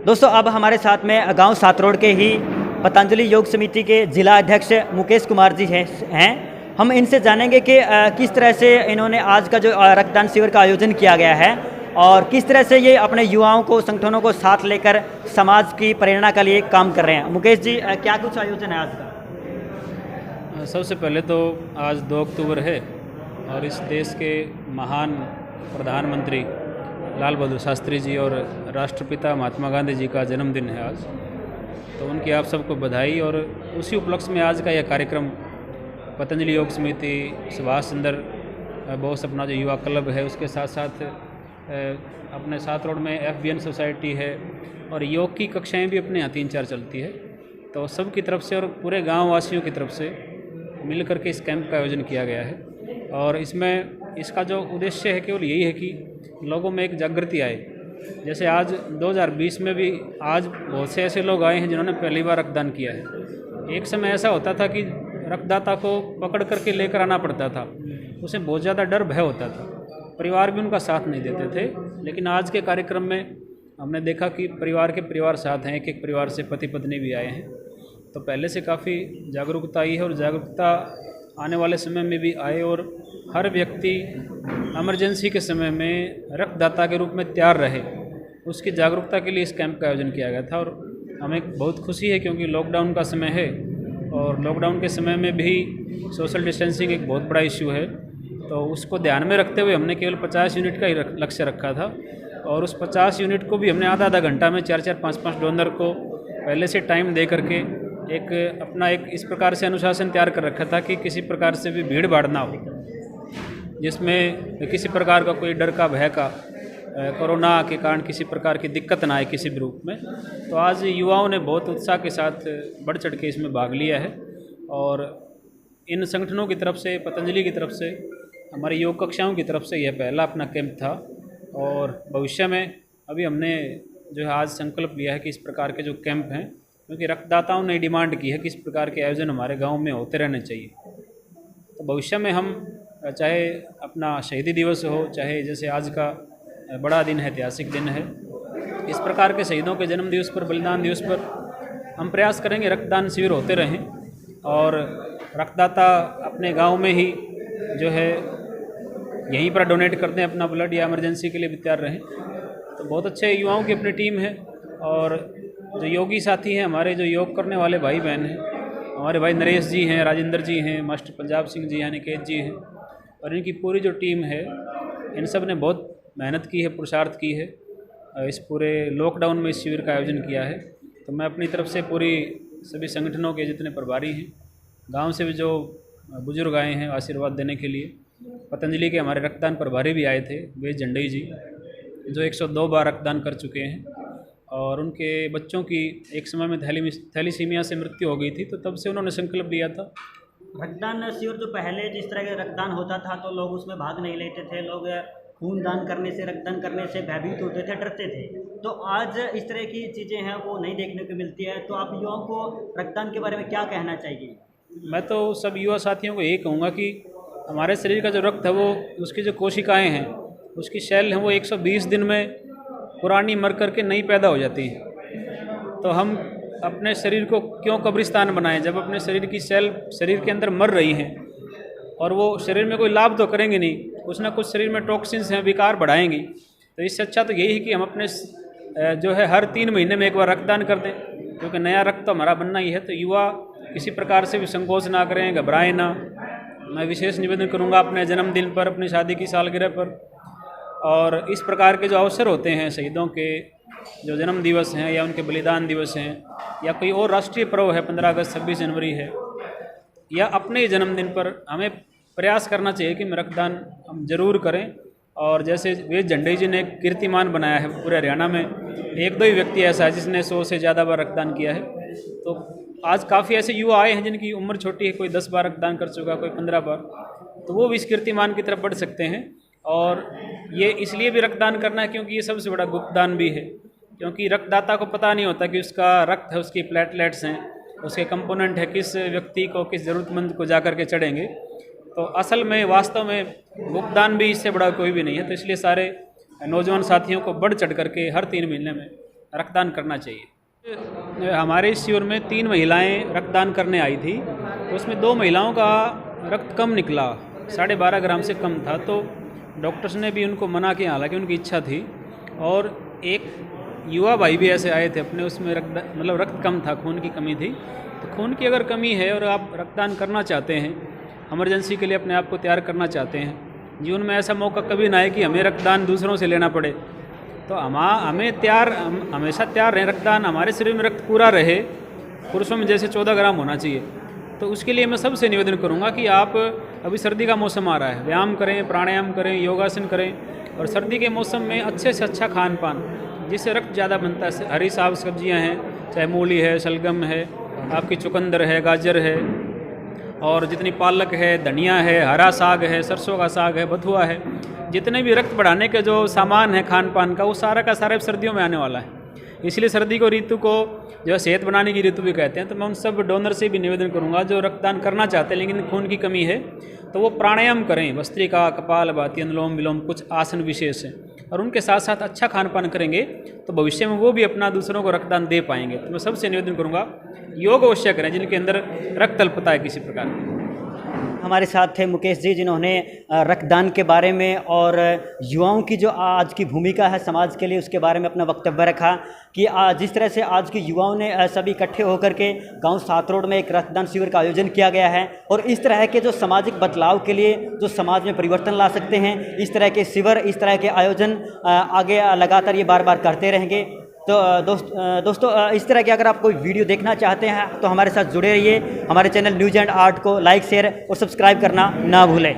दोस्तों अब हमारे साथ में गांव सातरोड के ही पतंजलि योग समिति के जिला अध्यक्ष मुकेश कुमार जी हैं। हम इनसे जानेंगे कि किस तरह से इन्होंने आज का जो रक्तदान शिविर का आयोजन किया गया है और किस तरह से ये अपने युवाओं को, संगठनों को साथ लेकर समाज की प्रेरणा के लिए काम कर रहे हैं। मुकेश जी, क्या कुछ आयोजन है आज का? सबसे पहले तो आज 2 अक्टूबर है और इस देश के महान प्रधानमंत्री लाल बहादुर शास्त्री जी और राष्ट्रपिता महात्मा गांधी जी का जन्मदिन है आज, तो उनकी आप सबको बधाई। और उसी उपलक्ष्य में आज का यह कार्यक्रम पतंजलि योग समिति, सुभाष चंद्र बोस अपना जो युवा क्लब है, उसके साथ साथ अपने सात रोड में FBN सोसाइटी है और योग की कक्षाएं भी अपने यहाँ 3-4 चलती है, तो सब की तरफ से और पूरे गाँव वासियों की तरफ से मिल करके इस कैंप का आयोजन किया गया है। और इसमें इसका जो उद्देश्य है केवल यही है कि लोगों में एक जागृति आए। जैसे आज 2020 में भी आज बहुत से ऐसे लोग आए हैं जिन्होंने पहली बार रक्तदान किया है। एक समय ऐसा होता था कि रक्तदाता को पकड़ करके लेकर आना पड़ता था, उसे बहुत ज़्यादा डर भय होता था, परिवार भी उनका साथ नहीं देते थे। लेकिन आज के कार्यक्रम में हमने देखा कि परिवार के परिवार साथ हैं, एक परिवार से पति पत्नी भी आए हैं, तो पहले से काफ़ी जागरूकता आई है और जागरूकता आने वाले समय में भी आए और हर व्यक्ति इमरजेंसी के समय में रक्तदाता के रूप में तैयार रहे, उसकी जागरूकता के लिए इस कैंप का आयोजन किया गया था। और हमें बहुत खुशी है क्योंकि लॉकडाउन का समय है और लॉकडाउन के समय में भी सोशल डिस्टेंसिंग एक बहुत बड़ा इश्यू है, तो उसको ध्यान में रखते हुए हमने केवल 50 यूनिट का ही लक्ष्य रखा था और उस 50 यूनिट को भी हमने आधा घंटा में 4-4, 5-5 डोनर को पहले से टाइम दे करके एक अपना एक इस प्रकार से अनुशासन तैयार कर रखा था कि किसी प्रकार से भी भीड़ भाड़ ना हो, जिसमें किसी प्रकार का कोई डर का, भय का, कोरोना के कारण किसी प्रकार की दिक्कत ना आए किसी भी रूप में। तो आज युवाओं ने बहुत उत्साह के साथ बढ़ चढ़ के इसमें भाग लिया है और इन संगठनों की तरफ से, पतंजलि की तरफ से, हमारी योग कक्षाओं की तरफ से यह पहला अपना कैंप था। और भविष्य में अभी हमने जो है आज संकल्प लिया है कि इस प्रकार के जो कैंप हैं, क्योंकि रक्तदाताओं ने डिमांड की है कि इस प्रकार के आयोजन हमारे गांव में होते रहने चाहिए, तो भविष्य में हम चाहे अपना शहीदी दिवस हो, चाहे जैसे आज का बड़ा दिन है, ऐतिहासिक दिन है, इस प्रकार के शहीदों के जन्म दिवस पर, बलिदान दिवस पर हम प्रयास करेंगे रक्तदान शिविर होते रहें और रक्तदाता अपने गांव में ही जो है यहीं पर डोनेट करते हैं अपना ब्लड या इमरजेंसी के लिए भी तैयार रहें। तो बहुत अच्छे युवाओं की अपनी टीम है और जो योगी साथी हैं, हमारे जो योग करने वाले भाई बहन हैं, हमारे भाई नरेश जी हैं, राजेंद्र जी हैं, मास्टर पंजाब सिंह जी हैं, निकेत जी हैं और इनकी पूरी जो टीम है, इन सब ने बहुत मेहनत की है, पुरुषार्थ की है, इस पूरे लॉकडाउन में इस शिविर का आयोजन किया है। तो मैं अपनी तरफ से पूरी सभी संगठनों के जितने प्रभारी हैं, गांव से भी जो बुजुर्ग आए हैं आशीर्वाद देने के लिए, पतंजलि के हमारे रक्तदान प्रभारी भी आए थे, वेद झंडई जी, जो 102 बार रक्तदान कर चुके हैं और उनके बच्चों की एक समय में थैलीसीमिया से मृत्यु हो गई थी, तो तब से उन्होंने संकल्प लिया था। रक्तदान शिविर जो पहले जिस तरह के रक्तदान होता था तो लोग उसमें भाग नहीं लेते थे, लोग खून दान करने से, रक्तदान करने से भयभीत होते थे, डरते थे। तो आज इस तरह की चीज़ें हैं वो नहीं देखने को मिलती है, तो आप युवाओं को रक्तदान के बारे में क्या कहना चाहिए? मैं तो सब युवा साथियों को यही कहूँगा कि हमारे शरीर का जो रक्त है वो, उसकी जो कोशिकाएँ हैं, उसकी सेल है, वो 120 दिन में पुरानी मर करके नई पैदा हो जाती है। तो हम अपने शरीर को क्यों कब्रिस्तान बनाएं जब अपने शरीर की सेल शरीर के अंदर मर रही हैं और वो शरीर में कोई लाभ तो करेंगे नहीं, कुछ ना कुछ शरीर में टॉक्सिन्स हैं, विकार बढ़ाएंगी। तो इससे अच्छा तो यही है कि हम अपने जो है हर 3 महीने में एक बार रक्तदान कर दें, क्योंकि नया रक्त तो हमारा बनना ही है। तो युवा किसी प्रकार से भी संकोच ना करें, घबराएं ना। मैं विशेष निवेदन करूँगा अपने जन्मदिन पर, अपनी शादी की सालगिरह पर और इस प्रकार के जो अवसर होते हैं, शहीदों के जो जन्म दिवस हैं या उनके बलिदान दिवस हैं या कोई और राष्ट्रीय पर्व है, 15 अगस्त, 26 जनवरी है, या अपने ही जन्मदिन पर हमें प्रयास करना चाहिए कि रक्तदान हम जरूर करें। और जैसे वेद झंडई जी ने एक कीर्तिमान बनाया है, पूरे हरियाणा में 1-2 ही व्यक्ति ऐसा है जिसने 100 से ज़्यादा बार रक्तदान किया है। तो आज काफ़ी ऐसे युवा आए हैं जिनकी उम्र छोटी है, कोई 10 बार रक्तदान कर चुका, कोई 15 बार, तो वो भी इस कीर्तिमान की तरफ बढ़ सकते हैं। और ये इसलिए भी रक्तदान करना है क्योंकि ये सबसे बड़ा गुप्तदान भी है, क्योंकि रक्तदाता को पता नहीं होता कि उसका रक्त है, उसकी प्लेटलेट्स हैं, उसके कंपोनेंट है, किस व्यक्ति को, किस ज़रूरतमंद को जा कर के चढ़ेंगे। तो असल में वास्तव में गुप्तदान भी इससे बड़ा कोई भी नहीं है। तो इसलिए सारे नौजवान साथियों को बढ़ चढ़ करके हर 3 महीने में रक्तदान करना चाहिए। हमारे इस शिविर में 3 महिलाएं रक्तदान करने आई थी, तो उसमें 2 महिलाओं का रक्त कम निकला, 12.5 ग्राम से कम था। तो डॉक्टर्स ने भी उनको मना किया, हालांकि उनकी इच्छा थी। और एक युवा भाई भी ऐसे आए थे अपने, उसमें रक्त कम था, खून की कमी थी। तो खून की अगर कमी है और आप रक्तदान करना चाहते हैं, इमरजेंसी के लिए अपने आप को तैयार करना चाहते हैं, जीवन में ऐसा मौका कभी ना आए कि हमें रक्तदान दूसरों से लेना पड़े, तो हम हमेशा तैयार रहें। रक्तदान, हमारे शरीर में रक्त पूरा रहे, पुरुषों में जैसे 14 ग्राम होना चाहिए। तो उसके लिए मैं सबसे निवेदन करूंगा कि आप, अभी सर्दी का मौसम आ रहा है, व्यायाम करें, प्राणायाम करें, योगासन करें, और सर्दी के मौसम में अच्छे से अच्छा खान पान, जिससे रक्त ज़्यादा बनता है। हरी साग सब्जियाँ हैं, चाहे मूली है, शलगम है, आपकी चुकंदर है, गाजर है, और जितनी पालक है, धनिया है, हरा साग है, सरसों का साग है, बथुआ है, जितने भी रक्त बढ़ाने के जो सामान है खान पान का, वो सारा का सारा सर्दियों में आने वाला है। इसलिए सर्दी को ऋतु को जो सेहत बनाने की ऋतु भी कहते हैं। तो मैं उन सब डोनर से भी निवेदन करूंगा जो रक्तदान करना चाहते हैं लेकिन खून की कमी है, तो वो प्राणायाम करें, भस्त्रिका, कपालभाति, अनुलोम विलोम, कुछ आसन विशेष हैं, और उनके साथ साथ अच्छा खान पान करेंगे तो भविष्य में वो भी अपना दूसरों को रक्तदान दे पाएंगे। तो मैं सबसे निवेदन करूंगा, योग अवश्य करें जिनके अंदर रक्त अल्पता है किसी प्रकार की। हमारे साथ थे मुकेश जी, जिन्होंने रक्तदान के बारे में और युवाओं की जो आज की भूमिका है समाज के लिए, उसके बारे में अपना वक्तव्य रखा कि जिस तरह से आज के युवाओं ने सभी इकट्ठे होकर के गांव सातरोड में एक रक्तदान शिविर का आयोजन किया गया है, और इस तरह के जो सामाजिक बदलाव के लिए जो समाज में परिवर्तन ला सकते हैं, इस तरह के शिविर, इस तरह के आयोजन आगे लगातार ये बार बार करते रहेंगे। तो दोस्तों इस तरह की अगर आप कोई वीडियो देखना चाहते हैं तो हमारे साथ जुड़े रहिए। हमारे चैनल न्यूज़ एंड आर्ट को लाइक, शेयर और सब्सक्राइब करना ना भूलें।